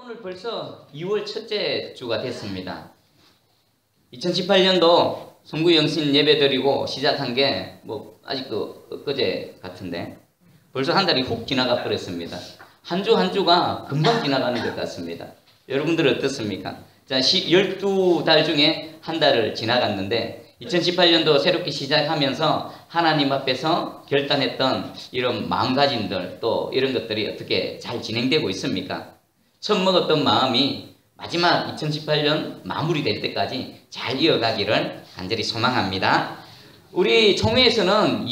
오늘 벌써 2월 첫째 주가 됐습니다. 2018년도 성구영신 예배드리고 시작한 게 아직도 엊그제 같은데 벌써 한 달이 훅 지나가 버렸습니다. 한 주 한 주가 금방 지나가는 것 같습니다. 여러분들 어떻습니까? 자, 12달 중에 한 달을 지나갔는데 2018년도 새롭게 시작하면서 하나님 앞에서 결단했던 이런 마음가짐들 또 이런 것들이 어떻게 잘 진행되고 있습니까? 처음 먹었던 마음이 마지막 2018년 마무리될 때까지 잘 이어가기를 간절히 소망합니다. 우리 총회에서는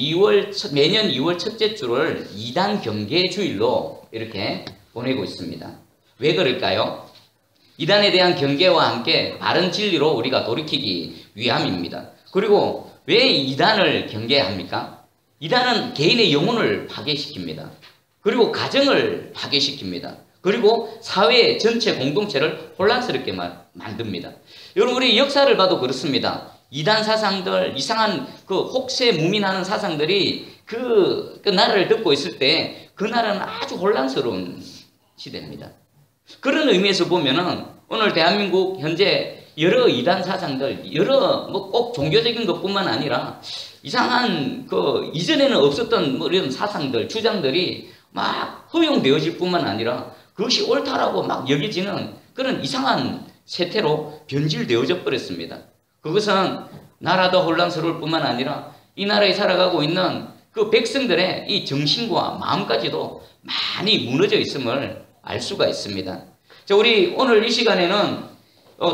매년 2월 첫째 주를 2단 경계 주일로 이렇게 보내고 있습니다. 왜 그럴까요? 이단에 대한 경계와 함께 바른 진리로 우리가 돌이키기 위함입니다. 그리고 왜 이단을 경계합니까? 이단은 개인의 영혼을 파괴시킵니다. 그리고 가정을 파괴시킵니다. 그리고 사회 전체 공동체를 혼란스럽게 만듭니다. 여러분, 우리 역사를 봐도 그렇습니다. 이단 사상들, 이상한 혹세 무민하는 사상들이 그 나라를 듣고 있을 때 그 나라는 아주 혼란스러운 시대입니다. 그런 의미에서 보면은 오늘 대한민국 현재 여러 이단 사상들, 여러 꼭 종교적인 것뿐만 아니라 이상한 이전에는 없었던 이런 사상들, 주장들이 막 허용되어질 뿐만 아니라 그것이 옳다라고 막 여겨지는 그런 이상한 세태로 변질되어져 버렸습니다. 그것은 나라도 혼란스러울 뿐만 아니라 이 나라에 살아가고 있는 그 백성들의 이 정신과 마음까지도 많이 무너져 있음을 알 수가 있습니다. 자, 우리 오늘 이 시간에는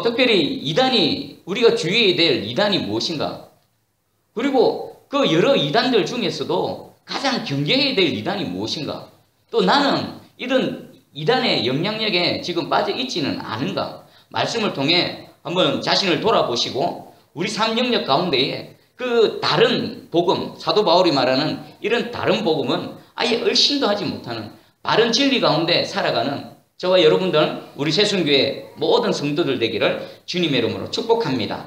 특별히 이단이 우리가 주의해야 될 이단이 무엇인가? 그리고 그 여러 이단들 중에서도 가장 경계해야 될 이단이 무엇인가? 또 나는 이런 이단의 영향력에 지금 빠져 있지는 않은가? 말씀을 통해 한번 자신을 돌아보시고 우리 삶 영역 가운데에 그 다른 복음, 사도 바울이 말하는 이런 다른 복음은 아예 얼씬도 하지 못하는 바른 진리 가운데 살아가는 저와 여러분들 우리 새순교회 모든 성도들 되기를 주님의 이름으로 축복합니다.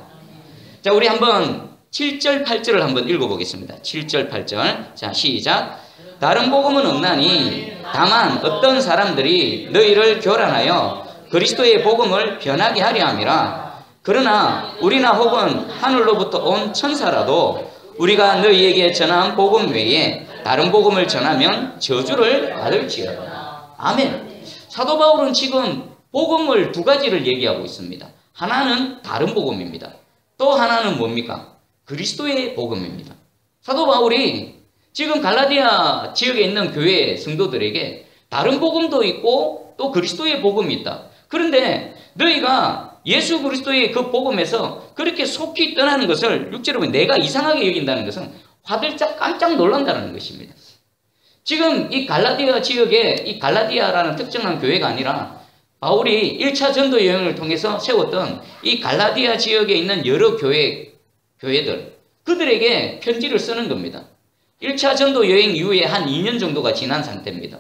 자, 우리 한번 7절 8절을 한번 읽어보겠습니다. 7절 8절. 자, 시작. 다른 복음은 없나니 다만 어떤 사람들이 너희를 교란하여 그리스도의 복음을 변하게 하려 함이라. 그러나 우리나 혹은 하늘로부터 온 천사라도 우리가 너희에게 전한 복음 외에 다른 복음을 전하면 저주를 받을지어다. 아멘. 사도 바울은 지금 복음을 두 가지를 얘기하고 있습니다. 하나는 다른 복음입니다. 또 하나는 뭡니까? 그리스도의 복음입니다. 사도 바울이 지금 갈라디아 지역에 있는 교회 성도들에게 다른 복음도 있고 또 그리스도의 복음이 있다. 그런데 너희가 예수 그리스도의 그 복음에서 그렇게 속히 떠나는 것을 6절에 보면 내가 이상하게 여긴다는 것은 화들짝 깜짝 놀란다는 것입니다. 지금 이 갈라디아 지역에 이 갈라디아라는 특정한 교회가 아니라 바울이 1차 전도 여행을 통해서 세웠던 이 갈라디아 지역에 있는 여러 교회들 그들에게 편지를 쓰는 겁니다. 1차 전도 여행 이후에 한 2년 정도가 지난 상태입니다.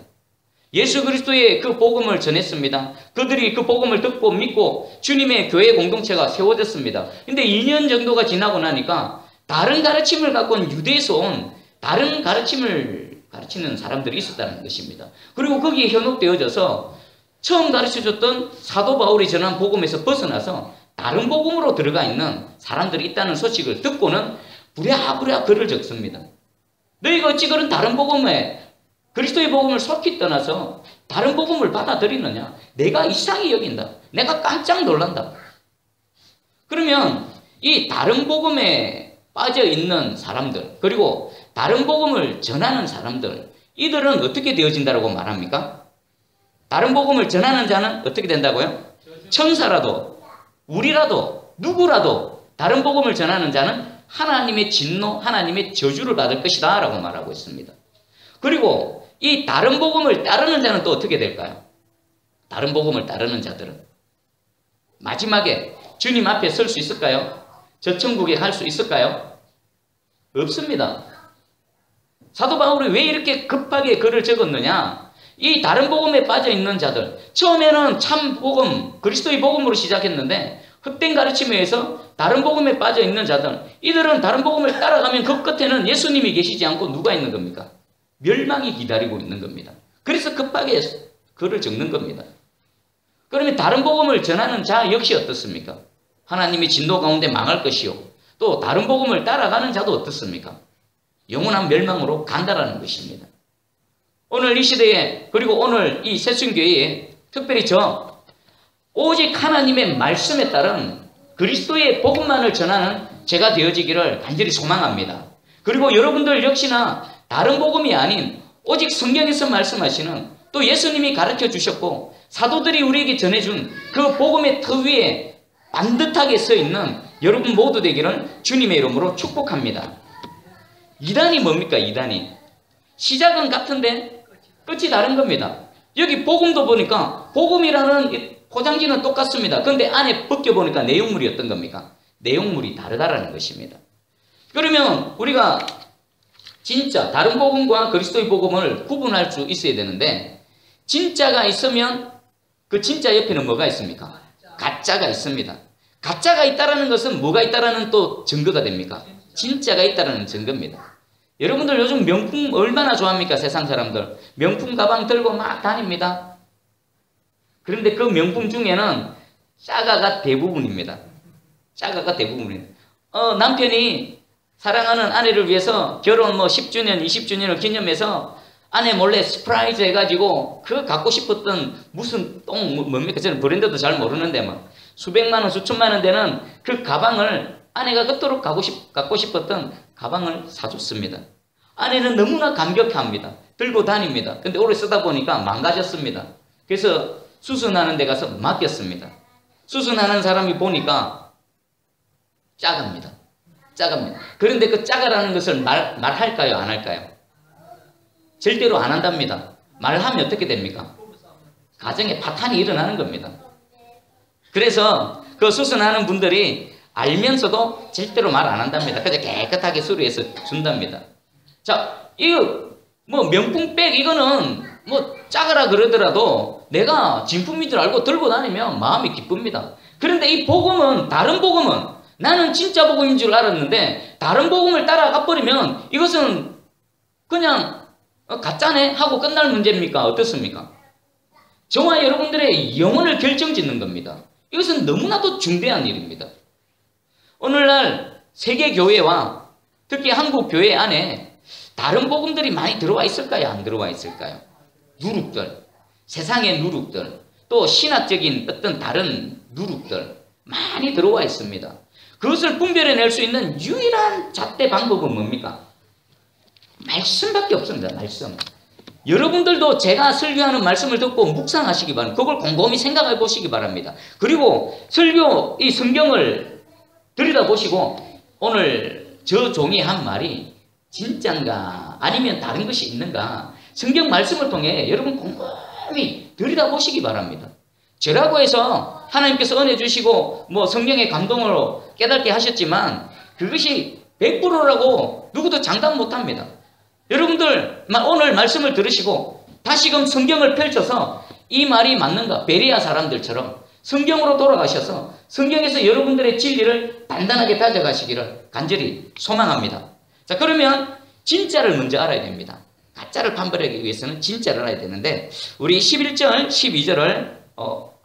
예수 그리스도의 그 복음을 전했습니다. 그들이 그 복음을 듣고 믿고 주님의 교회 공동체가 세워졌습니다. 근데 2년 정도가 지나고 나니까 다른 가르침을 갖고 온 유대에서 온 다른 가르침을 가르치는 사람들이 있었다는 것입니다. 그리고 거기에 현혹되어져서 처음 가르쳐줬던 사도 바울이 전한 복음에서 벗어나서 다른 복음으로 들어가 있는 사람들이 있다는 소식을 듣고는 부랴부랴 글을 적습니다. 너희가 어찌 그런 다른 복음에 그리스도의 복음을 속히 떠나서 다른 복음을 받아들이느냐? 내가 이상히 여긴다. 내가 깜짝 놀란다. 그러면 이 다른 복음에 빠져 있는 사람들 그리고 다른 복음을 전하는 사람들 이들은 어떻게 되어진다고 말합니까? 다른 복음을 전하는 자는 어떻게 된다고요? 천사라도 우리라도 누구라도 다른 복음을 전하는 자는 하나님의 진노, 하나님의 저주를 받을 것이다 라고 말하고 있습니다. 그리고 이 다른 복음을 따르는 자는 또 어떻게 될까요? 다른 복음을 따르는 자들은 마지막에 주님 앞에 설 수 있을까요? 저 천국에 갈 수 있을까요? 없습니다. 사도 바울이 왜 이렇게 급하게 글을 적었느냐? 이 다른 복음에 빠져 있는 자들 처음에는 참 복음, 그리스도의 복음으로 시작했는데 헛된 가르침에 의해서 다른 복음에 빠져 있는 자들 이들은 다른 복음을 따라가면 그 끝에는 예수님이 계시지 않고 누가 있는 겁니까? 멸망이 기다리고 있는 겁니다. 그래서 급하게 글을 적는 겁니다. 그러면 다른 복음을 전하는 자 역시 어떻습니까? 하나님의 진노 가운데 망할 것이요. 또 다른 복음을 따라가는 자도 어떻습니까? 영원한 멸망으로 간다라는 것입니다. 오늘 이 시대에, 그리고 오늘 이 새순교회에 특별히 오직 하나님의 말씀에 따른 그리스도의 복음만을 전하는 제가 되어지기를 간절히 소망합니다. 그리고 여러분들 역시나 다른 복음이 아닌 오직 성경에서 말씀하시는, 또 예수님이 가르쳐 주셨고 사도들이 우리에게 전해준 그 복음의 터 위에 반듯하게 서 있는 여러분 모두 되기를 주님의 이름으로 축복합니다. 이단이 뭡니까? 이단이 시작은 같은데 끝이 다른 겁니다. 여기 복음도 보니까 복음이라는 포장지는 똑같습니다. 그런데 안에 벗겨보니까 내용물이 어떤 겁니까? 내용물이 다르다라는 것입니다. 그러면 우리가 진짜 다른 복음과 그리스도의 복음을 구분할 수 있어야 되는데, 진짜가 있으면 그 진짜 옆에는 뭐가 있습니까? 가짜가 있습니다. 가짜가 있다라는 것은 뭐가 있다라는 또 증거가 됩니까? 진짜가 있다라는 증거입니다. 여러분들 요즘 명품 얼마나 좋아합니까? 세상 사람들 명품 가방 들고 막 다닙니다. 그런데 그 명품 중에는 짜가가 대부분입니다. 짜가가 대부분입니다. 남편이 사랑하는 아내를 위해서 결혼 10주년, 20주년을 기념해서 아내 몰래 스프라이즈 해가지고 그 갖고 싶었던 무슨 뭡니까? 저는 브랜드도 잘 모르는데 수백만 원, 수천만 원 되는 그 가방을 아내가 그토록 갖고 싶었던 가방을 사줬습니다. 아내는 너무나 감격합니다. 들고 다닙니다. 근데 오래 쓰다 보니까 망가졌습니다. 그래서 수선하는 데 가서 맡겼습니다. 수선하는 사람이 보니까 짜갑니다. 짜갑니다. 그런데 그 짜가라는 것을 말할까요? 안 할까요? 절대로 안 한답니다. 말하면 어떻게 됩니까? 가정에 파탄이 일어나는 겁니다. 그래서 그 수선하는 분들이 알면서도 절대로 말 안 한답니다. 그래서 깨끗하게 수리해서 준답니다. 자, 이거 명품백 이거는 작으라 그러더라도 내가 진품인 줄 알고 들고 다니면 마음이 기쁩니다. 그런데 이 복음은, 다른 복음은 나는 진짜 복음인 줄 알았는데 다른 복음을 따라가 버리면 이것은 그냥 가짜네 하고 끝날 문제입니까? 어떻습니까? 저와 여러분들의 영혼을 결정짓는 겁니다. 이것은 너무나도 중대한 일입니다. 오늘날 세계 교회와 특히 한국 교회 안에 다른 복음들이 많이 들어와 있을까요? 안 들어와 있을까요? 누룩들, 세상의 누룩들, 또 신학적인 어떤 다른 누룩들 많이 들어와 있습니다. 그것을 분별해낼 수 있는 유일한 잣대 방법은 뭡니까? 말씀밖에 없습니다. 말씀. 여러분들도 제가 설교하는 말씀을 듣고 묵상하시기 바랍니다. 그걸 곰곰이 생각해 보시기 바랍니다. 그리고 설교, 이 성경을 들여다보시고 오늘 저 종이 한 말이 진짠가 아니면 다른 것이 있는가, 성경 말씀을 통해 여러분 곰곰이 들여다보시기 바랍니다. 저라고 해서 하나님께서 은혜 주시고 성령의 감동으로 깨닫게 하셨지만 그것이 100%라고 누구도 장담 못합니다. 여러분들 오늘 말씀을 들으시고 다시금 성경을 펼쳐서 이 말이 맞는가, 베레아 사람들처럼 성경으로 돌아가셔서 성경에서 여러분들의 진리를 단단하게 다져가시기를 간절히 소망합니다. 자, 그러면 진짜를 먼저 알아야 됩니다. 가짜를 판별하기 위해서는 진짜를 알아야 되는데, 우리 11절, 12절을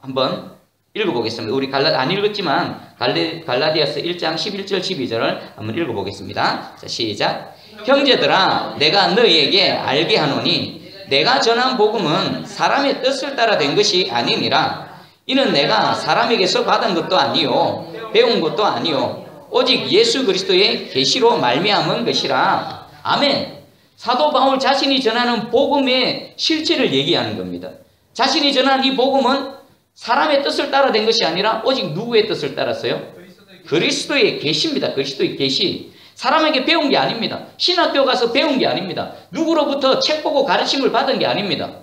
한번 읽어보겠습니다. 우리 안 읽었지만 갈라디아서 1장 11절, 12절을 한번 읽어보겠습니다. 자, 시작. 형제들아, 내가 너희에게 알게 하노니 내가 전한 복음은 사람의 뜻을 따라 된 것이 아니니라. 이는 내가 사람에게서 받은 것도 아니요 배운 것도 아니요 오직 예수 그리스도의 계시로 말미암은 것이라. 아멘. 사도 바울 자신이 전하는 복음의 실체를 얘기하는 겁니다. 자신이 전한 이 복음은 사람의 뜻을 따라 된 것이 아니라 오직 누구의 뜻을 따랐어요? 그리스도의 계시입니다. 그리스도의 계시. 사람에게 배운 게 아닙니다. 신학교 가서 배운 게 아닙니다. 누구로부터 책 보고 가르침을 받은 게 아닙니다.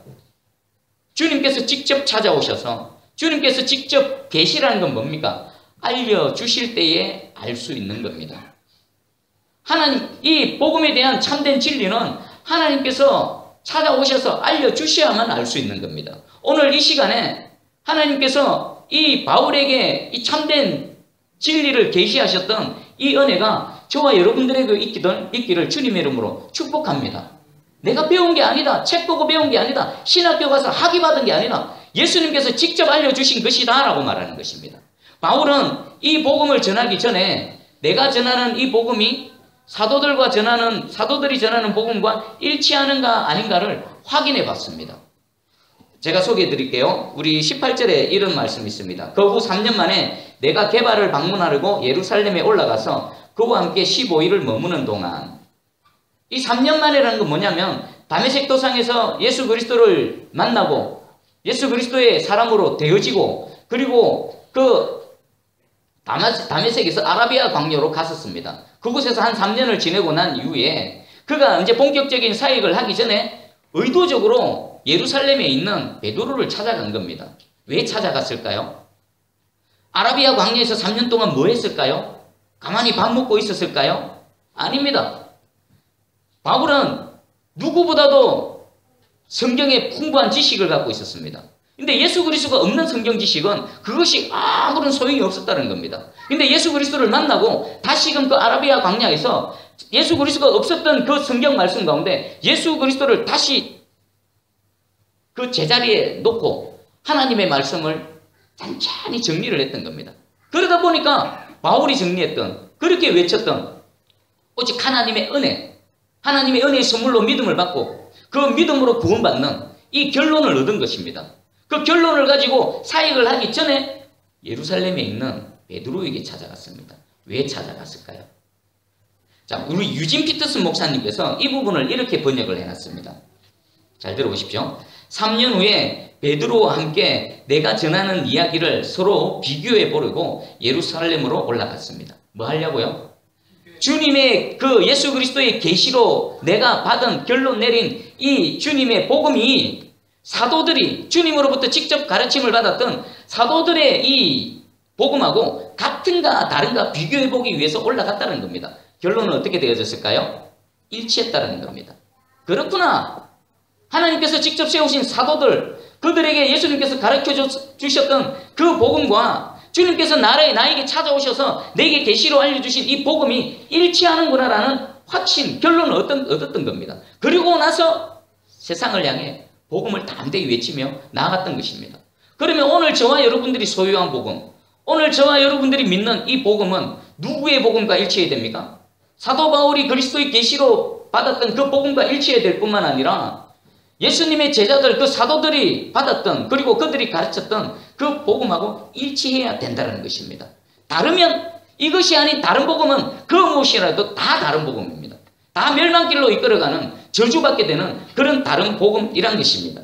주님께서 직접 찾아오셔서 주님께서 직접 계시라는 건 뭡니까? 알려주실 때에 알 수 있는 겁니다. 하나님, 이 복음에 대한 참된 진리는 하나님께서 찾아오셔서 알려주셔야만 알 수 있는 겁니다. 오늘 이 시간에 하나님께서 이 바울에게 이 참된 진리를 계시하셨던 이 은혜가 저와 여러분들에게 있기를 주님의 이름으로 축복합니다. 내가 배운 게 아니다. 책 보고 배운 게 아니다. 신학교 가서 학위 받은 게 아니라 예수님께서 직접 알려주신 것이다 라고 말하는 것입니다. 바울은 이 복음을 전하기 전에 내가 전하는 이 복음이 사도들이 전하는 복음과 일치하는가 아닌가를 확인해 봤습니다. 제가 소개해 드릴게요. 우리 18절에 이런 말씀이 있습니다. 그 후 3년 만에 내가 게바를 방문하려고 예루살렘에 올라가서 그와 함께 15일을 머무는 동안, 이 3년 만에라는 건 뭐냐면 다메섹 도상에서 예수 그리스도를 만나고 예수 그리스도의 사람으로 되어지고, 그리고 그 다메섹에서 아라비아 광야로 갔었습니다. 그곳에서 한 3년을 지내고 난 이후에 그가 이제 본격적인 사역을 하기 전에 의도적으로 예루살렘에 있는 베드로를 찾아간 겁니다. 왜 찾아갔을까요? 아라비아 광야에서 3년 동안 뭐 했을까요? 가만히 밥 먹고 있었을까요? 아닙니다. 바울은 누구보다도 성경에 풍부한 지식을 갖고 있었습니다. 근데 예수 그리스도가 없는 성경 지식은 그것이 아무런 소용이 없었다는 겁니다. 근데 예수 그리스도를 만나고 다시금 그 아라비아 광야에서 예수 그리스도가 없었던 그 성경 말씀 가운데 예수 그리스도를 다시 그 제자리에 놓고 하나님의 말씀을 찬찬히 정리를 했던 겁니다. 그러다 보니까 바울이 정리했던, 그렇게 외쳤던 오직 하나님의 은혜의 선물로 믿음을 받고 그 믿음으로 구원받는 이 결론을 얻은 것입니다. 그 결론을 가지고 사역을 하기 전에 예루살렘에 있는 베드로에게 찾아갔습니다. 왜 찾아갔을까요? 자, 우리 유진 피터슨 목사님께서 이 부분을 이렇게 번역을 해놨습니다. 잘 들어보십시오. 3년 후에 베드로와 함께 내가 전하는 이야기를 서로 비교해 보려고 예루살렘으로 올라갔습니다. 뭐 하려고요? 주님의 그 예수 그리스도의 계시로 내가 받은 결론 내린 이 주님의 복음이 사도들이 주님으로부터 직접 가르침을 받았던 사도들의 이 복음하고 같은가 다른가 비교해 보기 위해서 올라갔다는 겁니다. 결론은 어떻게 되어졌을까요? 일치했다는 겁니다. 그렇구나. 하나님께서 직접 세우신 사도들, 그들에게 예수님께서 가르쳐 주셨던 그 복음과 주님께서 나에게 찾아오셔서 내게 계시로 알려주신 이 복음이 일치하는구나라는 확신, 결론을 얻었던 겁니다. 그리고 나서 세상을 향해 복음을 담대히 외치며 나아갔던 것입니다. 그러면 오늘 저와 여러분들이 소유한 복음, 오늘 저와 여러분들이 믿는 이 복음은 누구의 복음과 일치해야 됩니까? 사도 바울이 그리스도의 계시로 받았던 그 복음과 일치해야 될 뿐만 아니라 예수님의 제자들, 그 사도들이 받았던, 그리고 그들이 가르쳤던 그 복음하고 일치해야 된다는 것입니다. 다르면 이것이 아닌 다른 복음은 그 무엇이라도 다 다른 복음입니다. 다 멸망길로 이끌어가는, 저주받게 되는 그런 다른 복음이란 것입니다.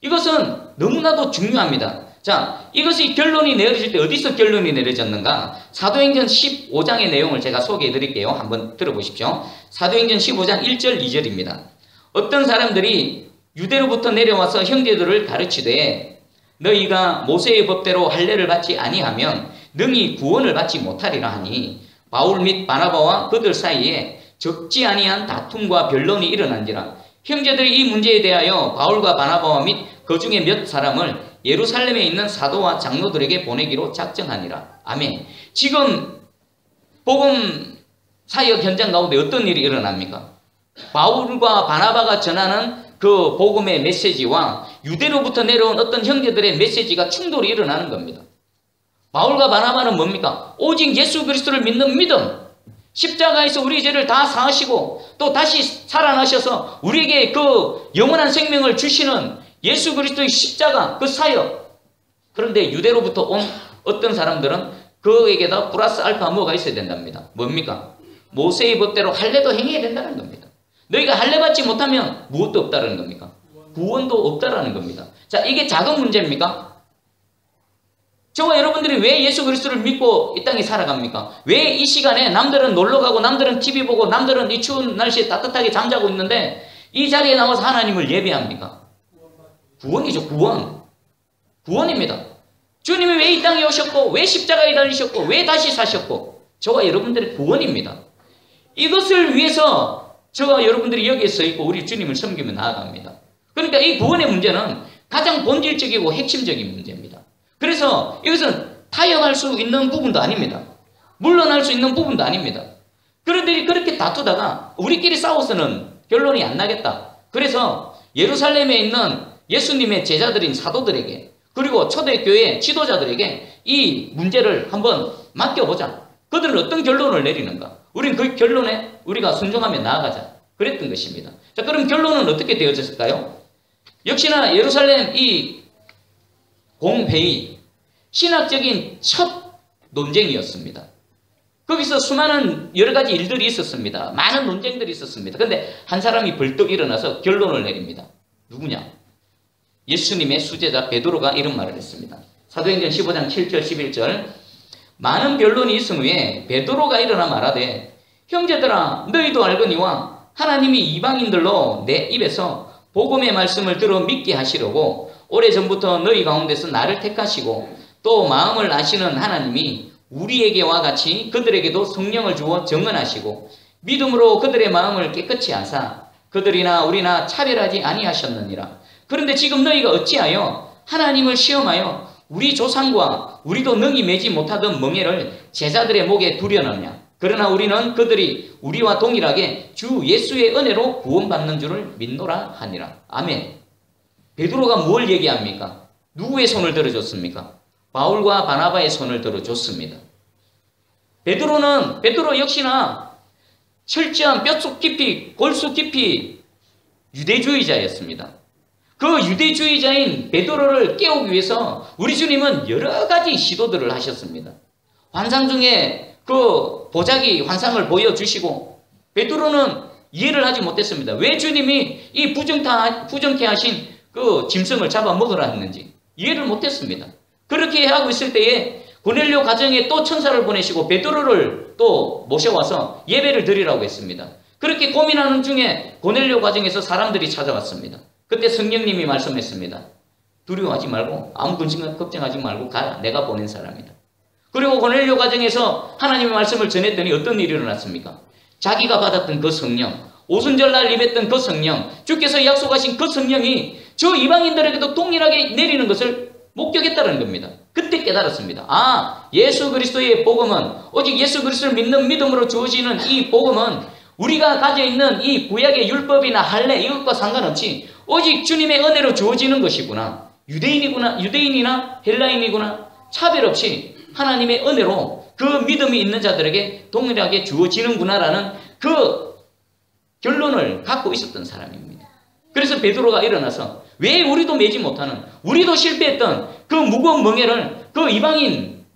이것은 너무나도 중요합니다. 자, 이것이 결론이 내려질 때 어디서 결론이 내려졌는가? 사도행전 15장의 내용을 제가 소개해 드릴게요. 한번 들어보십시오. 사도행전 15장 1절 2절입니다. 어떤 사람들이 유대로부터 내려와서 형제들을 가르치되 너희가 모세의 법대로 할례를 받지 아니하면 능히 구원을 받지 못하리라 하니 바울 및 바나바와 그들 사이에 적지 아니한 다툼과 변론이 일어난지라. 형제들이 이 문제에 대하여 바울과 바나바와 및 그 중에 몇 사람을 예루살렘에 있는 사도와 장로들에게 보내기로 작정하니라. 아멘. 지금 복음 사역 현장 가운데 어떤 일이 일어납니까? 바울과 바나바가 전하는 그 복음의 메시지와 유대로부터 내려온 어떤 형제들의 메시지가 충돌이 일어나는 겁니다. 바울과 바나바는 뭡니까? 오직 예수 그리스도를 믿는 믿음, 십자가에서 우리 죄를 다 사하시고 또 다시 살아나셔서 우리에게 그 영원한 생명을 주시는 예수 그리스도의 십자가, 그 사역. 그런데 유대로부터 온 어떤 사람들은 그에게다 플러스 알파 뭐가 있어야 된답니다. 뭡니까? 모세의 법대로 할례도 행해야 된다는 겁니다. 너희가 할례 받지 못하면 무엇도 없다는 겁니까? 구원도 없다라는 겁니다. 자, 이게 작은 문제입니까? 저와 여러분들이 왜 예수 그리스도를 믿고 이 땅에 살아갑니까? 왜 이 시간에 남들은 놀러가고 남들은 TV 보고 남들은 이 추운 날씨에 따뜻하게 잠자고 있는데 이 자리에 나와서 하나님을 예배합니까? 구원이죠. 구원입니다. 주님이 왜 이 땅에 오셨고 왜 십자가에 달리셨고 왜 다시 사셨고 저와 여러분들의 구원입니다. 이것을 위해서 저와 여러분들이 여기에 서 있고 우리 주님을 섬기며 나아갑니다. 그러니까 이 구원의 문제는 가장 본질적이고 핵심적인 문제입니다. 그래서 이것은 타협할 수 있는 부분도 아닙니다. 물러날 수 있는 부분도 아닙니다. 그런데 그렇게 다투다가 우리끼리 싸워서는 결론이 안 나겠다. 그래서 예루살렘에 있는 예수님의 제자들인 사도들에게 그리고 초대교회 지도자들에게 이 문제를 한번 맡겨보자. 그들은 어떤 결론을 내리는가? 우리는 그 결론에 우리가 순종하며 나아가자. 그랬던 것입니다. 자, 그럼 결론은 어떻게 되어졌을까요? 역시나 예루살렘 이 공회의, 신학적인 첫 논쟁이었습니다. 거기서 수많은 여러 가지 일들이 있었습니다. 많은 논쟁들이 있었습니다. 그런데 한 사람이 벌떡 일어나서 결론을 내립니다. 누구냐? 예수님의 수제자 베드로가 이런 말을 했습니다. 사도행전 15장 7절 11절 많은 변론이 있은 후에 베드로가 일어나 말하되 형제들아 너희도 알거니와 하나님이 이방인들로 내 입에서 복음의 말씀을 들어 믿게 하시려고 오래전부터 너희 가운데서 나를 택하시고 또 마음을 아시는 하나님이 우리에게와 같이 그들에게도 성령을 주어 증언하시고 믿음으로 그들의 마음을 깨끗이 하사 그들이나 우리나 차별하지 아니하셨느니라. 그런데 지금 너희가 어찌하여 하나님을 시험하여 우리 조상과 우리도 능히 매지 못하던 멍에를 제자들의 목에 두려느냐. 그러나 우리는 그들이 우리와 동일하게 주 예수의 은혜로 구원받는 줄을 믿노라 하니라. 아멘. 베드로가 뭘 얘기합니까? 누구의 손을 들어줬습니까? 바울과 바나바의 손을 들어줬습니다. 베드로 역시나 철저한 뼛속 깊이 골수 깊이 유대주의자였습니다. 그 유대주의자인 베드로를 깨우기 위해서 우리 주님은 여러 가지 시도들을 하셨습니다. 환상 중에 그 보자기 환상을 보여주시고 베드로는 이해를 하지 못했습니다. 왜 주님이 이 부정케 하신 그 짐승을 잡아먹으라 했는지 이해를 못했습니다. 그렇게 하고 있을 때에 고넬료 가정에 또 천사를 보내시고 베드로를 또 모셔와서 예배를 드리라고 했습니다. 그렇게 고민하는 중에 고넬료 가정에서 사람들이 찾아왔습니다. 그때 성령님이 말씀했습니다. 두려워하지 말고 아무 걱정하지 말고 가라. 내가 보낸 사람이다. 그리고 고넬료 가정에서 하나님의 말씀을 전했더니 어떤 일이 일어났습니까? 자기가 받았던 그 성령, 오순절날 임했던 그 성령, 주께서 약속하신 그 성령이 저 이방인들에게도 동일하게 내리는 것을 목격했다는 겁니다. 그때 깨달았습니다. 아, 예수 그리스도의 복음은 오직 예수 그리스도를 믿는 믿음으로 주어지는 이 복음은 우리가 가져있는 이 구약의 율법이나 할례 이것과 상관없이 오직 주님의 은혜로 주어지는 것이구나. 유대인이나 헬라인이구나 차별 없이 하나님의 은혜로 그 믿음이 있는 자들에게 동일하게 주어지는구나라는 그 결론을 갖고 있었던 사람입니다. 그래서 베드로가 일어나서 왜 우리도 매지 못하는 우리도 실패했던 그 무거운 멍에를 그 이방인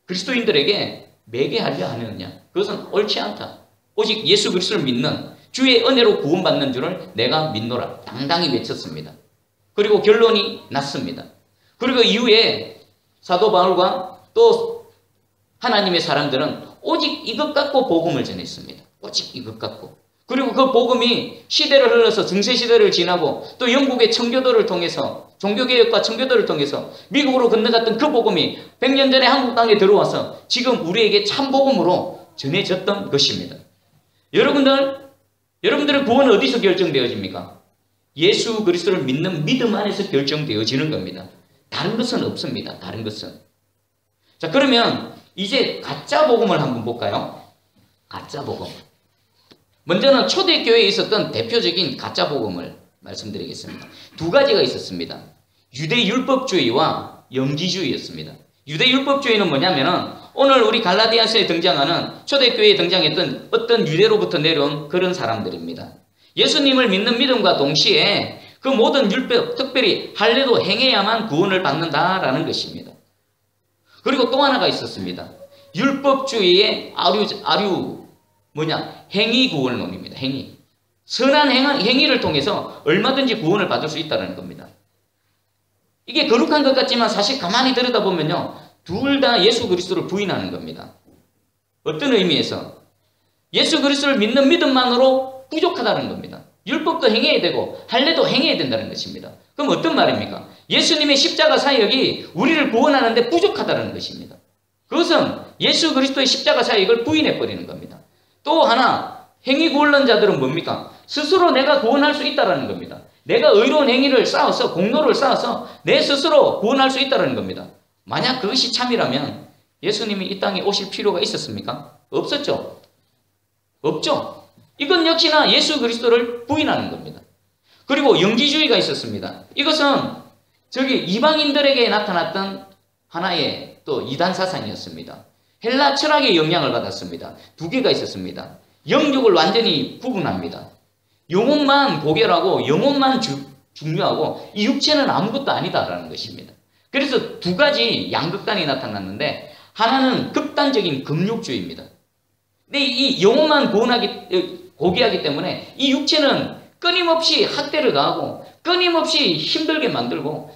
그리스도인들에게 매게 하려 하느냐. 그것은 옳지 않다. 오직 예수 그리스도를 믿는 주의 은혜로 구원받는 줄을 내가 믿노라. 당당히 외쳤습니다. 그리고 결론이 났습니다. 그리고 이후에 사도 바울과 또 하나님의 사람들은 오직 이것 갖고 복음을 전했습니다. 오직 이것 갖고. 그리고 그 복음이 시대를 흘러서 중세시대를 지나고 또 영국의 청교도를 통해서 종교개혁과 청교도를 통해서 미국으로 건너갔던 그 복음이 100년 전에 한국 땅에 들어와서 지금 우리에게 참복음으로 전해졌던 것입니다. 여러분들의 구원은 어디서 결정되어집니까? 예수 그리스도를 믿는 믿음 안에서 결정되어지는 겁니다. 다른 것은 없습니다. 다른 것은. 자, 그러면 이제 가짜 복음을 한번 볼까요? 가짜 복음. 먼저는 초대교회에 있었던 대표적인 가짜 복음을 말씀드리겠습니다. 두 가지가 있었습니다. 유대율법주의와 영지주의였습니다. 유대율법주의는 뭐냐면은 오늘 우리 갈라디아서에 등장하는 초대교회에 등장했던 어떤 유대로부터 내려온 그런 사람들입니다. 예수님을 믿는 믿음과 동시에 그 모든 율법, 특별히 할례도 행해야만 구원을 받는다라는 것입니다. 그리고 또 하나가 있었습니다. 율법주의의 행위구원론입니다. 행위. 선한 행위를 통해서 얼마든지 구원을 받을 수 있다는 겁니다. 이게 거룩한 것 같지만 사실 가만히 들여다보면요. 둘 다 예수 그리스도를 부인하는 겁니다. 어떤 의미에서? 예수 그리스도를 믿는 믿음만으로 부족하다는 겁니다. 율법도 행해야 되고 할례도 행해야 된다는 것입니다. 그럼 어떤 말입니까? 예수님의 십자가 사역이 우리를 구원하는데 부족하다는 것입니다. 그것은 예수 그리스도의 십자가 사역을 부인해버리는 겁니다. 또 하나 행위구원론자들은 뭡니까? 스스로 내가 구원할 수 있다는 겁니다. 내가 의로운 행위를 쌓아서 공로를 쌓아서 내 스스로 구원할 수 있다는 겁니다. 만약 그것이 참이라면 예수님이 이 땅에 오실 필요가 있었습니까? 없었죠. 없죠. 이건 역시나 예수 그리스도를 부인하는 겁니다. 그리고 영지주의가 있었습니다. 이것은 저기 이방인들에게 나타났던 하나의 또 이단 사상이었습니다. 헬라 철학의 영향을 받았습니다. 두 개가 있었습니다. 영육을 완전히 구분합니다. 영혼만 고결하고 영혼만 중요하고 이 육체는 아무것도 아니다라는 것입니다. 그래서 두 가지 양극단이 나타났는데 하나는 극단적인 금욕주의입니다. 근데 이 영혼만 고귀하기 때문에 이 육체는 끊임없이 학대를 가하고 끊임없이 힘들게 만들고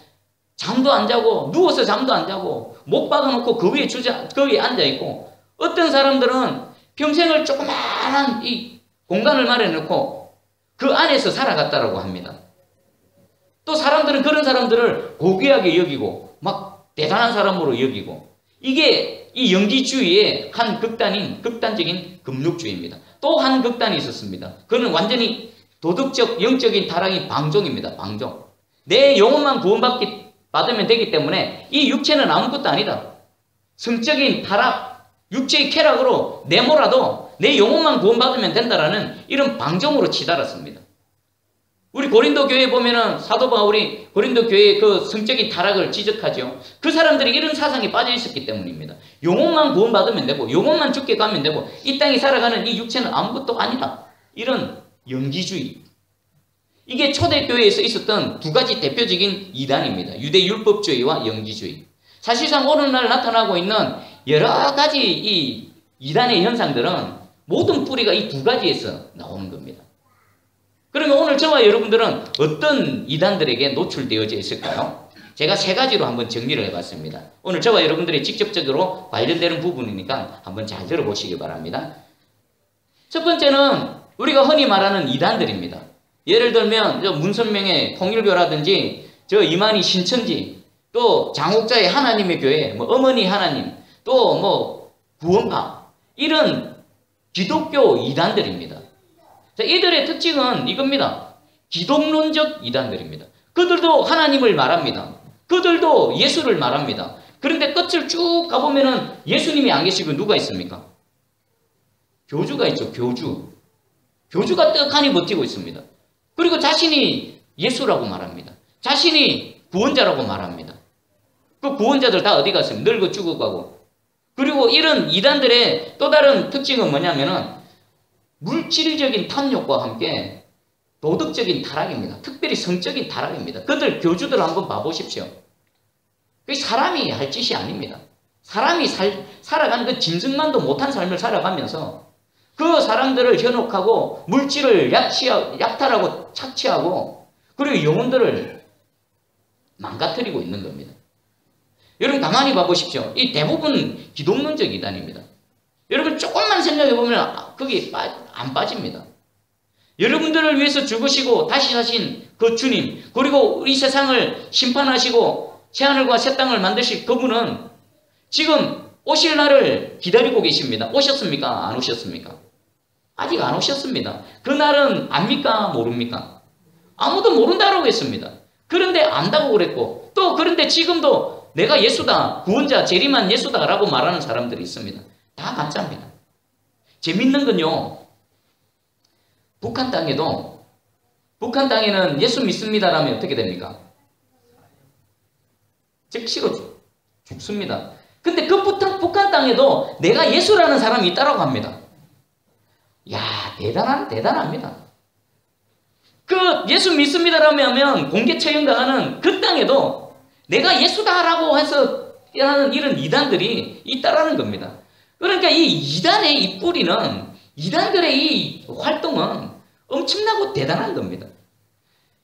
잠도 안 자고 누워서 잠도 안 자고 목 박아놓고 그 위에 앉아있고 어떤 사람들은 평생을 조그마한 이 공간을 마련해놓고 그 안에서 살아갔다라고 합니다. 또 사람들은 그런 사람들을 고귀하게 여기고 막 대단한 사람으로 여기고 이게 이 영지주의의 한 극단인 극단적인 금욕주의입니다. 또 한 극단이 있었습니다. 그는 완전히 도덕적 영적인 타락이 방종입니다. 방종. 내 영혼만 구원받으면 되기 때문에 이 육체는 아무것도 아니다. 성적인 타락, 육체의 쾌락으로 내몰아도 내 영혼만 구원받으면 된다라는 이런 방종으로 치달았습니다. 우리 고린도 교회에 보면은 사도 바울이 고린도 교회의 그 성적인 타락을 지적하죠. 그 사람들이 이런 사상에 빠져 있었기 때문입니다. 영혼만 구원받으면 되고 영혼만 죽게 가면 되고 이 땅에 살아가는 이 육체는 아무것도 아니다. 이런 영지주의. 이게 초대교회에서 있었던 두 가지 대표적인 이단입니다. 유대율법주의와 영지주의. 사실상 오늘날 나타나고 있는 여러 가지 이 이단의 현상들은 모든 뿌리가 이 두 가지에서 나오는 겁니다. 그러면 오늘 저와 여러분들은 어떤 이단들에게 노출되어져 있을까요? 제가 세 가지로 한번 정리를 해봤습니다. 오늘 저와 여러분들이 직접적으로 관련되는 부분이니까 한번 잘 들어보시기 바랍니다. 첫 번째는 우리가 흔히 말하는 이단들입니다. 예를 들면 저 문선명의 통일교라든지 저 이만희 신천지 또 장옥자의 하나님의 교회 뭐 어머니 하나님 또 뭐 구원파 이런 기독교 이단들입니다. 자, 이들의 특징은 이겁니다. 기독론적 이단들입니다. 그들도 하나님을 말합니다. 그들도 예수를 말합니다. 그런데 끝을 쭉 가보면은 예수님이 안 계시고 누가 있습니까? 교주가 있죠. 교주가 떡하니 버티고 있습니다. 그리고 자신이 예수라고 말합니다. 자신이 구원자라고 말합니다. 그 구원자들 다 어디 갔습니까? 늙어 죽어가고. 그리고 이런 이단들의 또 다른 특징은 뭐냐면은 물질적인 탐욕과 함께 도덕적인 타락입니다. 특별히 성적인 타락입니다. 그들 교주들 한번 봐보십시오. 그게 사람이 할 짓이 아닙니다. 사람이 살아가는 그 짐승만도 못한 삶을 살아가면서 그 사람들을 현혹하고 물질을 약탈하고 착취하고 그리고 영혼들을 망가뜨리고 있는 겁니다. 여러분 가만히 봐보십시오. 이 대부분 기독론적 이단입니다. 여러분 조금만 생각해보면 거기 안 빠집니다. 여러분들을 위해서 죽으시고 다시 사신 그 주님 그리고 우리 세상을 심판하시고 새하늘과 새 땅을 만드실 그분은 지금 오실 날을 기다리고 계십니다. 오셨습니까? 안 오셨습니까? 아직 안 오셨습니다. 그 날은 압니까? 모릅니까? 아무도 모른다고 했습니다. 그런데 안다고 그랬고 또 그런데 지금도 내가 예수다 구원자 재림한 예수다 라고 말하는 사람들이 있습니다. 다 가짜입니다. 재밌는 건요. 북한 땅에는 예수 믿습니다라면 어떻게 됩니까? 즉시로 죽습니다. 근데 그 북한 땅에도 내가 예수라는 사람이 있다라고 합니다. 야, 대단합니다. 그 예수 믿습니다라고 하면 공개 처형당하는 그 땅에도 내가 예수다라고 해서 하는 이런 이단들이 있다라는 겁니다. 그러니까 이 이단의 이 뿌리는 이단들의 이 활동은 엄청나고 대단한 겁니다.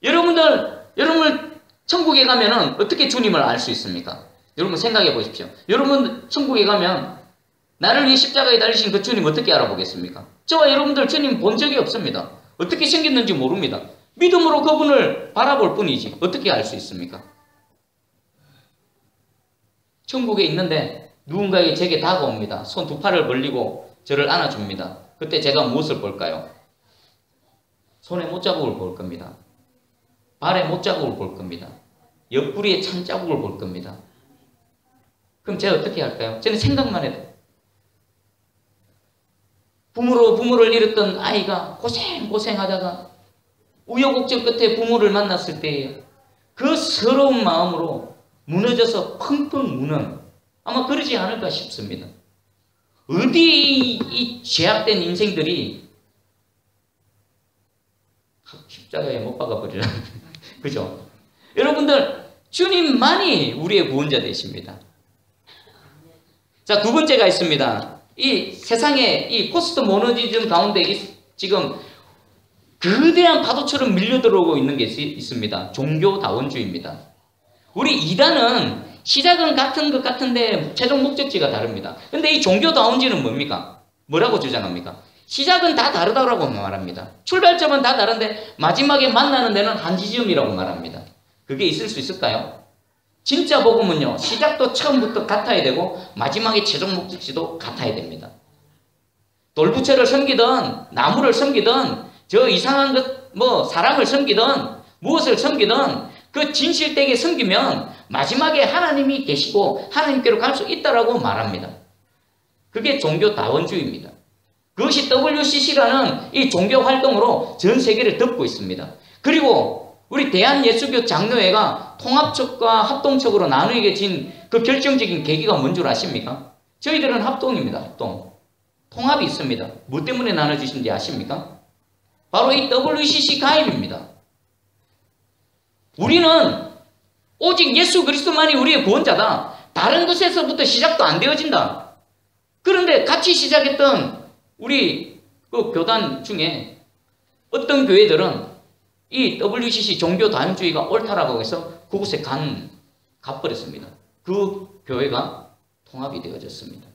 여러분 천국에 가면은 어떻게 주님을 알 수 있습니까? 여러분 생각해 보십시오. 여러분 천국에 가면 나를 위해 십자가에 달리신 그 주님 어떻게 알아보겠습니까? 저와 여러분들 주님 본 적이 없습니다. 어떻게 생겼는지 모릅니다. 믿음으로 그분을 바라볼 뿐이지 어떻게 알 수 있습니까? 천국에 있는데 누군가에게 제게 다가옵니다. 손 두 팔을 벌리고 저를 안아줍니다. 그때 제가 무엇을 볼까요? 손에 못자국을 볼 겁니다. 발에 못자국을 볼 겁니다. 옆구리에 찬자국을 볼 겁니다. 그럼 제가 어떻게 할까요? 저는 생각만 해도 부모를 잃었던 아이가 고생하다가 우여곡절 끝에 부모를 만났을 때에 그 서러운 마음으로 무너져서 펑펑 우는, 아마 그러지 않을까 싶습니다. 어디 이 죄악된 인생들이 십자가에 못 박아버리라. 그죠? 여러분들, 주님만이 우리의 구원자 되십니다. 자, 두 번째가 있습니다. 이 세상의 이 포스트 모더니즘 가운데 지금 거대한 파도처럼 밀려들어오고 있는 게 있습니다. 종교다원주의입니다. 우리 이단은 시작은 같은 것 같은데 최종 목적지가 다릅니다. 근데 이 종교다원주의는 뭡니까? 뭐라고 주장합니까? 시작은 다 다르다고 말합니다. 출발점은 다 다른데 마지막에 만나는 데는 한 지점이라고 말합니다. 그게 있을 수 있을까요? 진짜 복음은요, 시작도 처음부터 같아야 되고 마지막에 최종 목적지도 같아야 됩니다. 돌부처를 섬기든 나무를 섬기든 저 이상한 것, 사람을 섬기든 무엇을 섬기든 그 진실되게 섬기면 마지막에 하나님이 계시고 하나님께로 갈 수 있다라고 말합니다. 그게 종교다원주의입니다. 그것이 WCC라는 이 종교 활동으로 전 세계를 덮고 있습니다. 그리고 우리 대한예수교 장로회가 통합측과 합동측으로 나누게 진 그 결정적인 계기가 뭔 줄 아십니까? 저희들은 합동입니다. 합동. 통합이 있습니다. 뭐 때문에 나눠지신지 아십니까? 바로 이 WCC 가입입니다. 우리는 오직 예수 그리스도만이 우리의 구원자다. 다른 것에서부터 시작도 안 되어진다. 그런데 같이 시작했던 우리 그 교단 중에 어떤 교회들은 이 WCC 종교다원주의가 옳다라고 해서 그곳에 가버렸습니다. 그 교회가 통합이 되어졌습니다.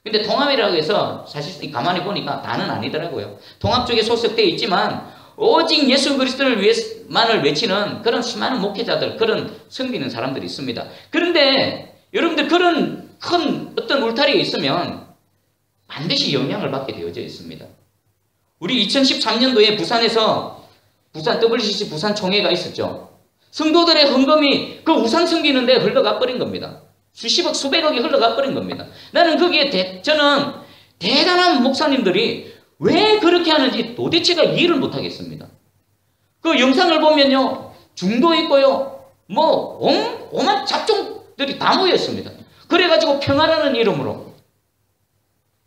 근데 통합이라고 해서 사실 가만히 보니까 다는 아니더라고요. 통합 쪽에 소속되어 있지만 오직 예수 그리스도를 위해만을 외치는 그런 수많은 목회자들, 그런 섬기는 사람들이 있습니다. 그런데 여러분들 그런 큰 어떤 울타리가 있으면 반드시 영향을 받게 되어져 있습니다. 우리 2013년도에 부산에서 부산 WCC 부산 총회가 있었죠. 성도들의 헌금이 그 우상 섬기는데 흘러가 버린 겁니다. 수십억, 수백억이 흘러가 버린 겁니다. 나는 거기에 저는 대단한 목사님들이 왜 그렇게 하는지 도대체가 이해를 못하겠습니다. 그 영상을 보면요, 중도 있고요, 오만 잡종들이 다 모였습니다. 그래가지고 평화라는 이름으로,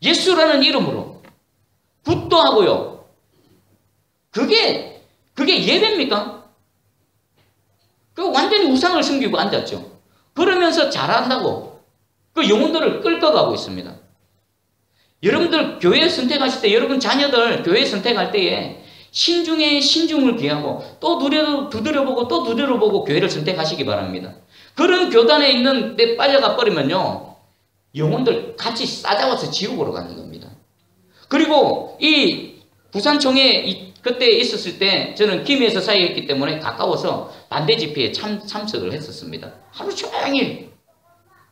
예수라는 이름으로 굿도 하고요. 그게 예배입니까? 그 완전히 우상을 섬기고 앉았죠. 그러면서 잘한다고 그 영혼들을 끌고 가고 있습니다. 여러분들 교회 선택하실 때, 여러분 자녀들 교회 선택할 때에 신중에 신중을 기하고 또 두드려보고 또 두드려보고 교회를 선택하시기 바랍니다. 그런 교단에 있는 데 빠져가 버리면요, 영혼들 같이 싸잡아서 지옥으로 가는 겁니다. 그리고 이 부산총회 그때 있었을 때 저는 김해에서 사역했기 때문에 가까워서 반대 집회에 참석을 했었습니다. 하루 종일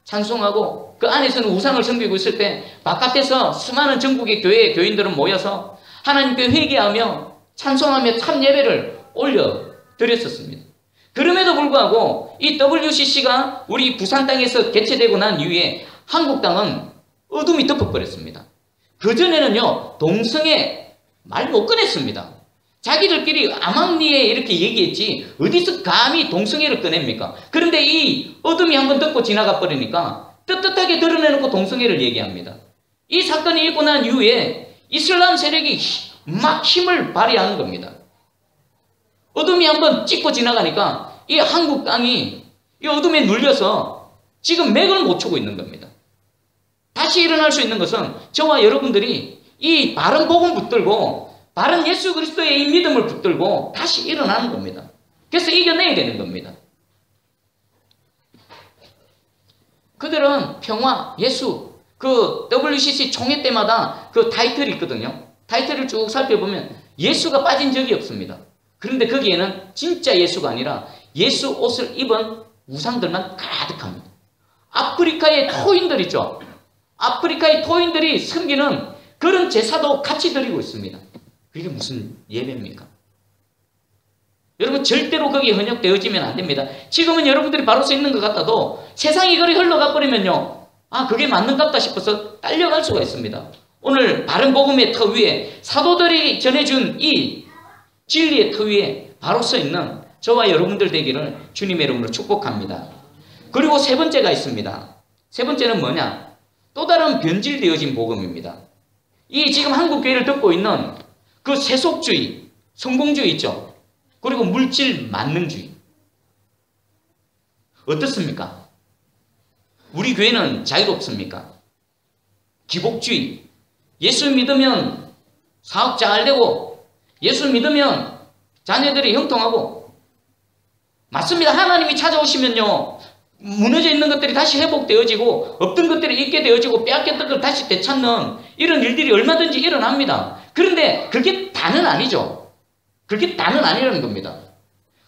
찬송하고 그 안에서는 우상을 섬기고 있을 때 바깥에서 수많은 전국의 교회 교인들은 모여서 하나님께 회개하며 찬송하며 참 예배를 올려드렸었습니다. 그럼에도 불구하고 이 WCC가 우리 부산 땅에서 개최되고 난 이후에 한국 땅은 어둠이 덮어버렸습니다. 그전에는요, 동성애 말 못 꺼냈습니다. 자기들끼리 암암리에 이렇게 얘기했지 어디서 감히 동성애를 꺼냅니까? 그런데 이 어둠이 한번 덮고 지나가 버리니까 떳떳하게 드러내놓고 동성애를 얘기합니다. 이 사건이 있고 난 이후에 이슬람 세력이 막 힘을 발휘하는 겁니다. 어둠이 한번 찍고 지나가니까 이 한국 땅이 이 어둠에 눌려서 지금 맥을 못 추고 있는 겁니다. 다시 일어날 수 있는 것은 저와 여러분들이 이 바른 복음 붙들고 바른 예수 그리스도의 이 믿음을 붙들고 다시 일어나는 겁니다. 그래서 이겨내야 되는 겁니다. 그들은 평화, 예수, 그 WCC 총회 때마다 그 타이틀이 있거든요. 타이틀을 쭉 살펴보면 예수가 빠진 적이 없습니다. 그런데 거기에는 진짜 예수가 아니라 예수 옷을 입은 우상들만 가득합니다. 아프리카의 토인들 있죠. 아프리카의 토인들이 섬기는 그런 제사도 같이 드리고 있습니다. 그게 무슨 예배입니까? 여러분 절대로 거기에 현역되어지면 안 됩니다. 지금은 여러분들이 바로 서 있는 것 같아도 세상이 그리 흘러가 버리면요, 그게 맞는갑다 싶어서 딸려갈 수가 있습니다. 오늘 바른 복음의 터 위에 사도들이 전해준 이 진리의 터 위에 바로 서 있는 저와 여러분들 되기를 주님의 이름으로 축복합니다. 그리고 세 번째가 있습니다. 세 번째는 뭐냐? 또 다른 변질되어진 복음입니다. 이 지금 한국 교회를 듣고 있는 그 세속주의, 성공주의 있죠. 그리고 물질 만능주의. 어떻습니까? 우리 교회는 자유롭습니까? 기복주의. 예수 믿으면 사업 잘 되고, 예수 믿으면 자녀들이 형통하고. 맞습니다. 하나님이 찾아오시면요, 무너져 있는 것들이 다시 회복되어지고, 없던 것들이 있게 되어지고, 빼앗겼던 걸 다시 되찾는 이런 일들이 얼마든지 일어납니다. 그런데 그게 다는 아니죠. 그게 다는 아니라는 겁니다.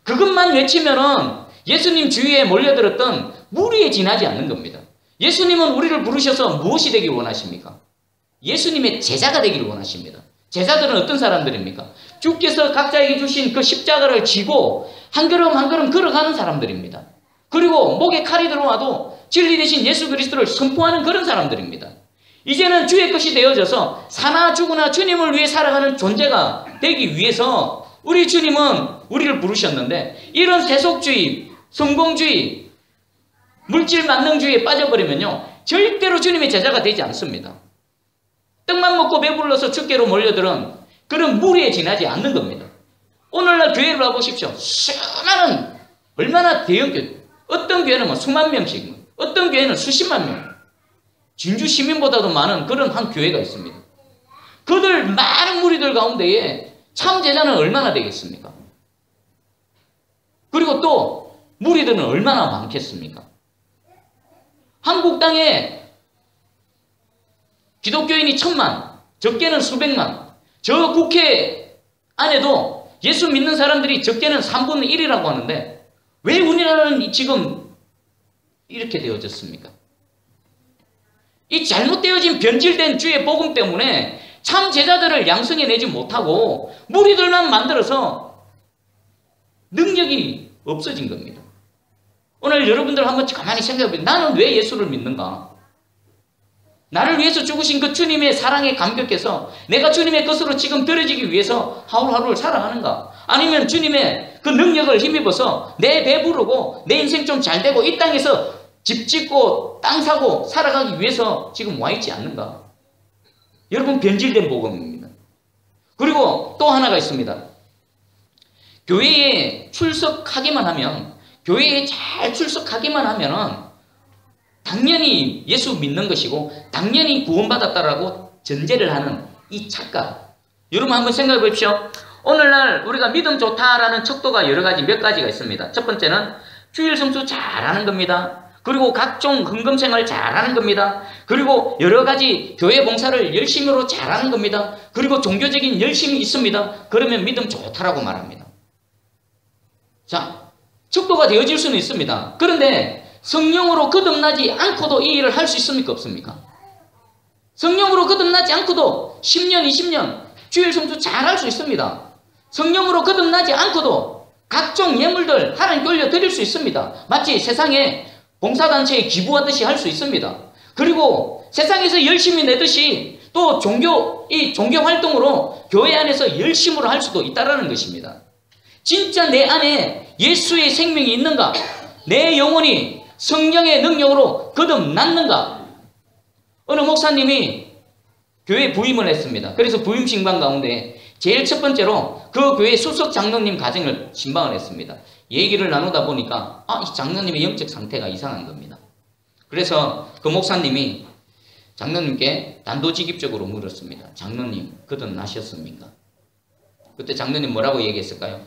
그것만 외치면은 예수님 주위에 몰려들었던 무리에 지나지 않는 겁니다. 예수님은 우리를 부르셔서 무엇이 되길 원하십니까? 예수님의 제자가 되기를 원하십니다. 제자들은 어떤 사람들입니까? 주께서 각자에게 주신 그 십자가를 지고 한 걸음 한 걸음 걸어가는 사람들입니다. 그리고 목에 칼이 들어와도 진리 대신 예수 그리스도를 선포하는 그런 사람들입니다. 이제는 주의 것이 되어져서 사나 죽으나 주님을 위해 살아가는 존재가 되기 위해서 우리 주님은 우리를 부르셨는데, 이런 세속주의, 성공주의, 물질 만능주의에 빠져버리면요, 절대로 주님의 제자가 되지 않습니다. 떡만 먹고 배불러서 주께로 몰려들은 그런 무리에 지나지 않는 겁니다. 오늘날 교회를 와보십시오. 수많은, 얼마나 대형교회, 어떤 교회는 뭐 수만 명씩, 어떤 교회는 수십만 명, 진주 시민보다도 많은 그런 한 교회가 있습니다. 그들 많은 무리들 가운데에 참 제자는 얼마나 되겠습니까? 그리고 또 무리들은 얼마나 많겠습니까? 한국 땅에 기독교인이 1000만, 적게는 수백만, 저 국회 안에도 예수 믿는 사람들이 적게는 3분의 1이라고 하는데 왜 우리나라는 지금 이렇게 되어졌습니까? 이 잘못되어진 변질된 주의 복음 때문에 참 제자들을 양성해내지 못하고 무리들만 만들어서 능력이 없어진 겁니다. 오늘 여러분들 한번 가만히 생각해보세요. 나는 왜 예수를 믿는가? 나를 위해서 죽으신 그 주님의 사랑에 감격해서 내가 주님의 것으로 지금 들어지기 위해서 하루하루를 살아가는가? 아니면 주님의 그 능력을 힘입어서 내 배부르고 내 인생 좀 잘 되고 이 땅에서 집 짓고 땅 사고 살아가기 위해서 지금 와 있지 않는가? 여러분, 변질된 복음입니다. 그리고 또 하나가 있습니다. 교회에 출석하기만 하면, 교회에 잘 출석하기만 하면은 당연히 예수 믿는 것이고 당연히 구원받았다라고 전제를 하는 이 착각. 여러분 한번 생각해 보십시오. 오늘날 우리가 믿음 좋다라는 척도가 여러 가지, 몇 가지가 있습니다. 첫 번째는 주일 성수 잘하는 겁니다. 그리고 각종 헌금 생활 잘하는 겁니다. 그리고 여러 가지 교회 봉사를 열심으로 잘하는 겁니다. 그리고 종교적인 열심이 있습니다. 그러면 믿음 좋다라고 말합니다. 자, 척도가 되어질 수는 있습니다. 그런데 성령으로 거듭나지 않고도 이 일을 할 수 있습니까? 없습니까? 성령으로 거듭나지 않고도 10년, 20년 주일 성수 잘할 수 있습니다. 성령으로 거듭나지 않고도 각종 예물들 하나님께 올려드릴 수 있습니다. 마치 세상에 봉사단체에 기부하듯이 할 수 있습니다. 그리고 세상에서 열심히 내듯이 또 이 종교 활동으로 교회 안에서 열심으로 할 수도 있다는 것입니다. 진짜 내 안에 예수의 생명이 있는가? 내 영혼이 성령의 능력으로 거듭났는가? 어느 목사님이 교회 부임을 했습니다. 그래서 부임 신방 가운데 제일 첫 번째로 그 교회 수석 장로님 가정을 신방을 했습니다. 얘기를 나누다 보니까 이 장로님의 영적 상태가 이상한 겁니다. 그래서 그 목사님이 장로님께 단도직입적으로 물었습니다. 장로님, 거듭나셨습니까? 그때 장로님 뭐라고 얘기했을까요?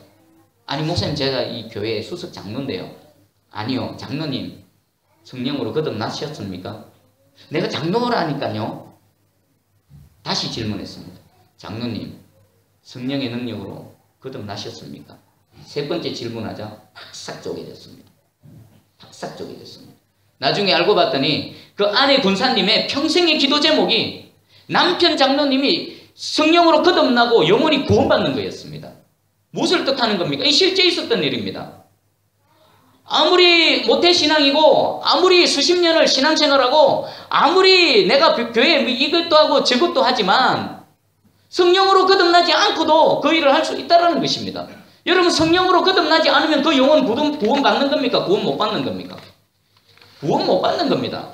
아니 목사님, 제가 이 교회의 수석 장로인데요. 아니요, 장로님, 성령으로 거듭나셨습니까? 내가 장로라니까요. 다시 질문했습니다. 장로님, 성령의 능력으로 거듭나셨습니까? 세 번째 질문하자 팍싹 쪼개졌습니다. 팍싹 쪼개졌습니다. 나중에 알고 봤더니 그 아내 군사님의 평생의 기도 제목이 남편 장로님이 성령으로 거듭나고 영원히 구원받는 거였습니다. 무엇을 뜻하는 겁니까? 이 실제 있었던 일입니다. 아무리 모태신앙이고 아무리 수십 년을 신앙생활하고 아무리 내가 교회에 이것도 하고 저것도 하지만 성령으로 거듭나지 않고도 그 일을 할 수 있다는 것입니다. 여러분, 성령으로 거듭나지 않으면 그 영혼 구원 받는 겁니까? 구원 못 받는 겁니까? 구원 못 받는 겁니다.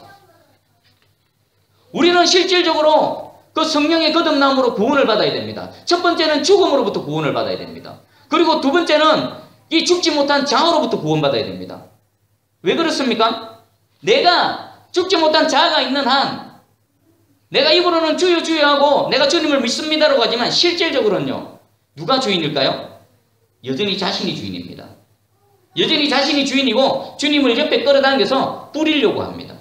우리는 실질적으로 그 성령의 거듭남으로 구원을 받아야 됩니다. 첫 번째는 죽음으로부터 구원을 받아야 됩니다. 그리고 두 번째는 이 죽지 못한 자아로부터 구원받아야 됩니다. 왜 그렇습니까? 내가 죽지 못한 자아가 있는 한 내가 입으로는 주여 주여 하고 내가 주님을 믿습니다라고 하지만 실질적으로는요, 누가 주인일까요? 여전히 자신이 주인입니다. 여전히 자신이 주인이고 주님을 옆에 끌어당겨서 뿌리려고 합니다.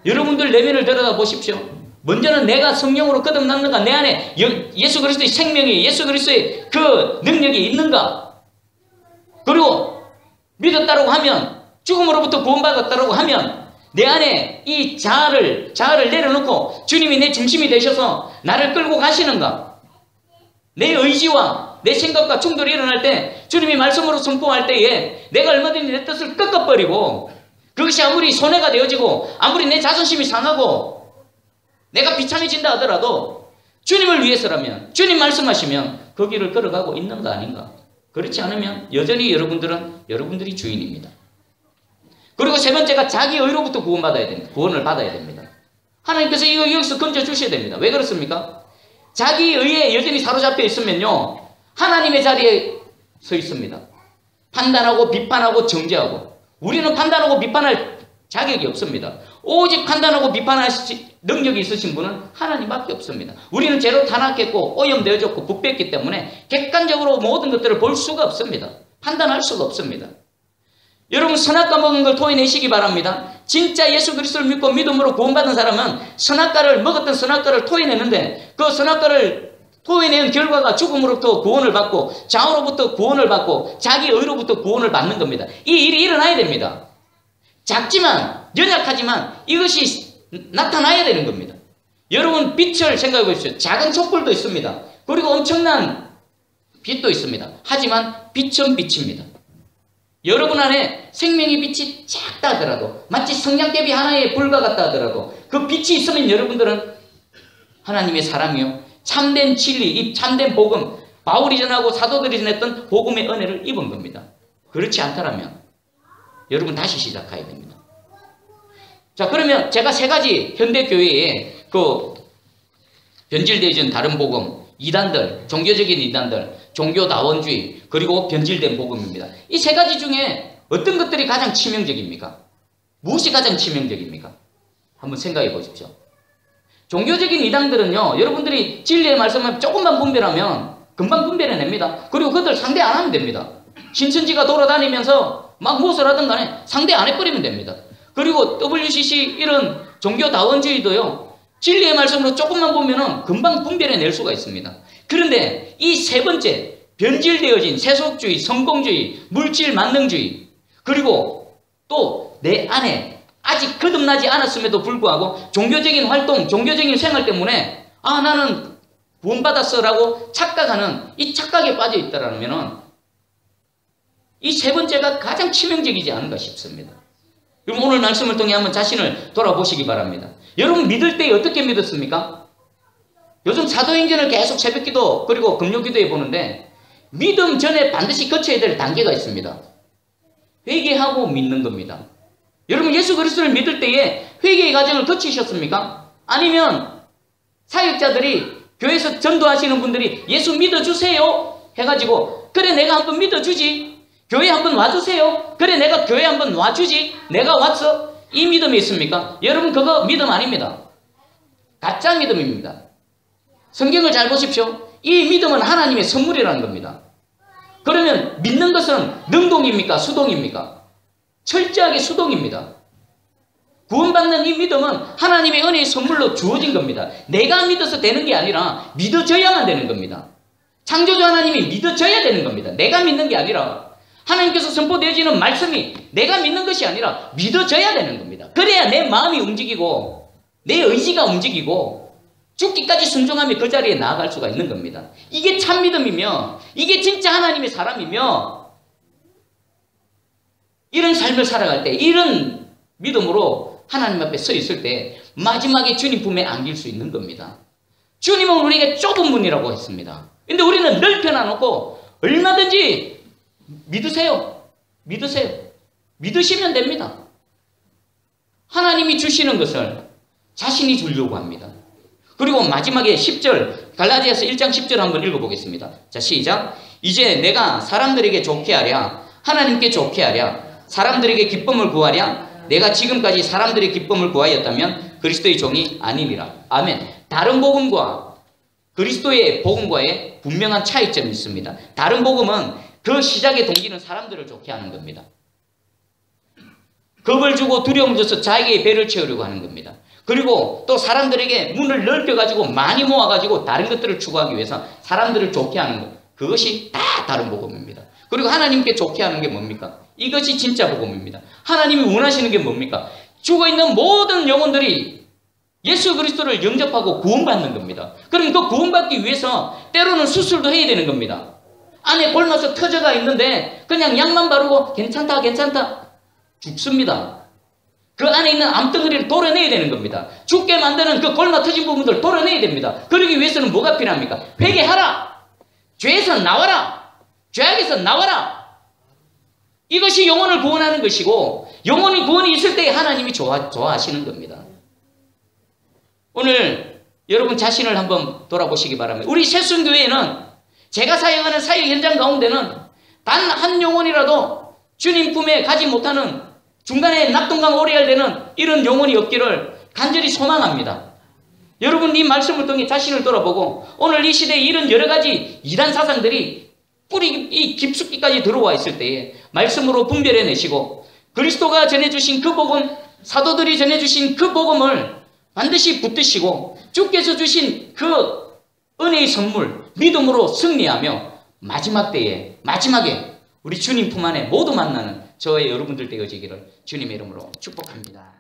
여러분들 내면을 들여다 보십시오. 먼저는 내가 성령으로 거듭났는가, 내 안에 예수 그리스도의 생명이, 예수 그리스도의 그 능력이 있는가, 그리고 믿었다고 하면, 죽음으로부터 구원받았다고 하면 내 안에 이 자아를 내려놓고 주님이 내 중심이 되셔서 나를 끌고 가시는가, 내 의지와 내 생각과 충돌이 일어날 때 주님이 말씀으로 선포할 때에 내가 얼마든지 내 뜻을 꺾어버리고 그것이 아무리 손해가 되어지고 아무리 내 자존심이 상하고 내가 비참해진다 하더라도 주님을 위해서라면, 주님 말씀하시면 그 길을 걸어가고 있는가 아닌가. 그렇지 않으면 여전히 여러분들이 주인입니다. 그리고 세 번째가 자기 의로부터 구원받아야 됩니다. 구원을 받아야 됩니다. 하나님께서 이거 여기서 건져주셔야 됩니다. 왜 그렇습니까? 자기 의에 여전히 사로잡혀 있으면요, 하나님의 자리에 서 있습니다. 판단하고 비판하고 정죄하고. 우리는 판단하고 비판할 자격이 없습니다. 오직 판단하고 비판할 능력이 있으신 분은 하나님밖에 없습니다. 우리는 죄로 타락했고 오염되어졌고 부패했기 때문에 객관적으로 모든 것들을 볼 수가 없습니다. 판단할 수가 없습니다. 여러분, 선악과 먹은 걸 토해내시기 바랍니다. 진짜 예수 그리스도를 믿고 믿음으로 구원받은 사람은 먹었던 선악과를 토해내는데 그 선악과를 토해낸 결과가 죽음으로부터 구원을 받고 좌우로부터 구원을 받고 자기 의로부터 구원을 받는 겁니다. 이 일이 일어나야 됩니다. 작지만 연약하지만 이것이 나타나야 되는 겁니다. 여러분, 빛을 생각해 보십시오. 작은 촛불도 있습니다. 그리고 엄청난 빛도 있습니다. 하지만 빛은 빛입니다. 여러분 안에 생명의 빛이 작다 하더라도, 마치 성냥개비 하나의 불과 같다 하더라도 그 빛이 있으면 여러분들은 하나님의 사람이요, 참된 진리, 이 참된 복음, 바울이 전하고 사도들이 전했던 복음의 은혜를 입은 겁니다. 그렇지 않다면 여러분 다시 시작해야 됩니다. 자, 그러면 제가 세 가지 현대교회에 그 변질되어진 다른 복음, 이단들, 종교적인 이단들, 종교다원주의, 그리고 변질된 복음입니다. 이 세 가지 중에 어떤 것들이 가장 치명적입니까? 무엇이 가장 치명적입니까? 한번 생각해 보십시오. 종교적인 이단들은요, 여러분들이 진리의 말씀을 조금만 분별하면 금방 분별해냅니다. 그리고 그들 상대 안 하면 됩니다. 신천지가 돌아다니면서 막 무엇을 하든 간에 상대 안 해버리면 됩니다. 그리고 WCC 이런 종교다원주의도요, 진리의 말씀으로 조금만 보면은 금방 분별해낼 수가 있습니다. 그런데 이 세 번째, 변질되어진 세속주의, 성공주의, 물질 만능주의, 그리고 또 내 안에 아직 거듭나지 않았음에도 불구하고 종교적인 활동, 종교적인 생활 때문에 나는 구원받았어 라고 착각하는 이 착각에 빠져 있다라면 이 세 번째가 가장 치명적이지 않은가 싶습니다. 그럼 오늘 말씀을 통해 한번 자신을 돌아보시기 바랍니다. 여러분, 믿을 때 어떻게 믿었습니까? 요즘 사도행전을 계속 새벽기도 그리고 금요기도에 보는데 믿음 전에 반드시 거쳐야 될 단계가 있습니다. 회개하고 믿는 겁니다. 여러분, 예수 그리스도를 믿을 때에 회개의 과정을 거치셨습니까? 아니면 사역자들이, 교회에서 전도하시는 분들이 예수 믿어주세요 해가지고, 그래 내가 한번 믿어주지, 교회 한번 와주세요, 그래 내가 교회 한번 와주지, 내가 왔어, 이 믿음이 있습니까? 여러분, 그거 믿음 아닙니다. 가짜 믿음입니다. 성경을 잘 보십시오. 이 믿음은 하나님의 선물이라는 겁니다. 그러면 믿는 것은 능동입니까? 수동입니까? 철저하게 수동입니다. 구원받는 이 믿음은 하나님의 은혜의 선물로 주어진 겁니다. 내가 믿어서 되는 게 아니라 믿어져야만 되는 겁니다. 창조주 하나님이 믿어져야 되는 겁니다. 내가 믿는 게 아니라 하나님께서 선포되어지는 말씀이 내가 믿는 것이 아니라 믿어져야 되는 겁니다. 그래야 내 마음이 움직이고 내 의지가 움직이고 죽기까지 순종하며 그 자리에 나아갈 수가 있는 겁니다. 이게 참 믿음이며 이게 진짜 하나님의 사람이며 이런 삶을 살아갈 때, 이런 믿음으로 하나님 앞에 서 있을 때 마지막에 주님 품에 안길 수 있는 겁니다. 주님은 우리에게 좁은 문이라고 했습니다. 근데 우리는 넓혀놔놓고 얼마든지 믿으세요. 믿으세요. 믿으시면 됩니다. 하나님이 주시는 것을 자신이 주려고 합니다. 그리고 마지막에 10절, 갈라디아서 1장 10절 한번 읽어보겠습니다. 자, 시작. 이제 내가 사람들에게 좋게 하랴, 하나님께 좋게 하랴, 사람들에게 기쁨을 구하랴, 내가 지금까지 사람들의 기쁨을 구하였다면 그리스도의 종이 아니니라. 아멘. 다른 복음과 그리스도의 복음과의 분명한 차이점이 있습니다. 다른 복음은 그 시작의 동기는 사람들을 좋게 하는 겁니다. 겁을 주고 두려움을 줘서 자기의 배를 채우려고 하는 겁니다. 그리고 또 사람들에게 문을 넓혀가지고 많이 모아가지고 다른 것들을 추구하기 위해서 사람들을 좋게 하는 것. 그것이 다 다른 복음입니다. 그리고 하나님께 좋게 하는 게 뭡니까? 이것이 진짜 복음입니다. 하나님이 원하시는 게 뭡니까? 죽어있는 모든 영혼들이 예수 그리스도를 영접하고 구원받는 겁니다. 그럼 그 구원받기 위해서 때로는 수술도 해야 되는 겁니다. 안에 골마서 터져가 있는데 그냥 약만 바르고 괜찮다 괜찮다 죽습니다. 그 안에 있는 암덩어리를 도려내야 되는 겁니다. 죽게 만드는 그 골마 터진 부분들을 도려내야 됩니다. 그러기 위해서는 뭐가 필요합니까? 회개하라. 죄에서 나와라. 죄악에서 나와라. 이것이 영혼을 구원하는 것이고 영혼이 구원이 있을 때 하나님이 좋아하시는 겁니다. 오늘 여러분 자신을 한번 돌아보시기 바랍니다. 우리 새순교회에는 제가 사역하는 사역 현장 가운데는 단 한 영혼이라도 주님 품에 가지 못하는 중간에 낙동강 오리알되는 이런 영혼이 없기를 간절히 소망합니다. 여러분 이 말씀을 통해 자신을 돌아보고 오늘 이 시대에 이런 여러 가지 이단 사상들이 뿌리 깊숙이까지 들어와 있을 때에 말씀으로 분별해내시고 그리스도가 전해주신 그 복음, 사도들이 전해주신 그 복음을 반드시 붙드시고 주께서 주신 그 은혜의 선물 믿음으로 승리하며 마지막 때에 마지막에 우리 주님 품 안에 모두 만나는 저의 여러분들 되어지기를 주님의 이름으로 축복합니다.